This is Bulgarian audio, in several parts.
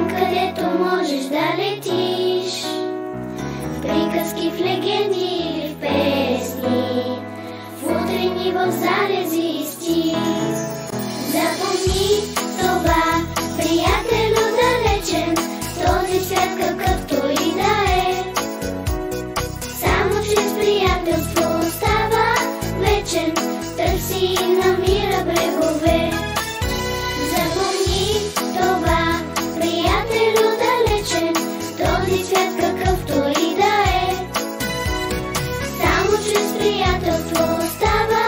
Там, където можеш да летиш, в приказки, в легенди или в песни, в утрини, в залези и стих. Запомни това, приятелю далечен, този свят какъвто и да е. Само чрез приятелство остава вечен, търси и намира брегове. Запомни това, приятелю далечен, този свят какъвто и да е. Само чрез приятелство остава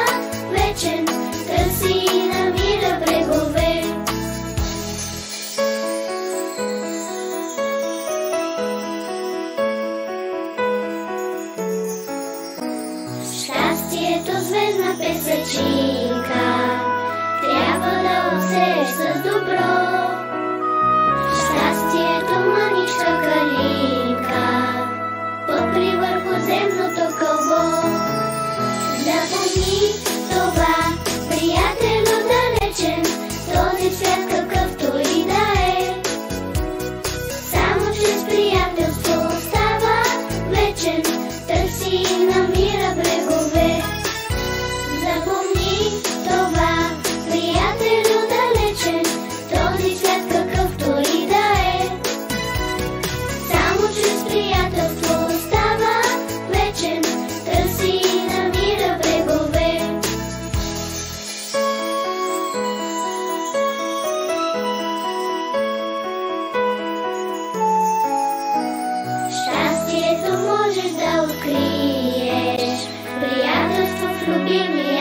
вечен, търси и намира брегове. Щастието звездна песачинка трябва да осееш с добро. Щастието мъничка калинка подпри върху земното кълбо. Запомни това, приятелю далечен, този свят какъвто и да е. Само чрез приятелство остава вечен, търси и намира брегове. Запомни това, приятелю далечен, този свят какъвто и да е. Само чрез приятелство остава вечен, търси и намира брегове. Щастието можеш да откриеш, приятелство в любимия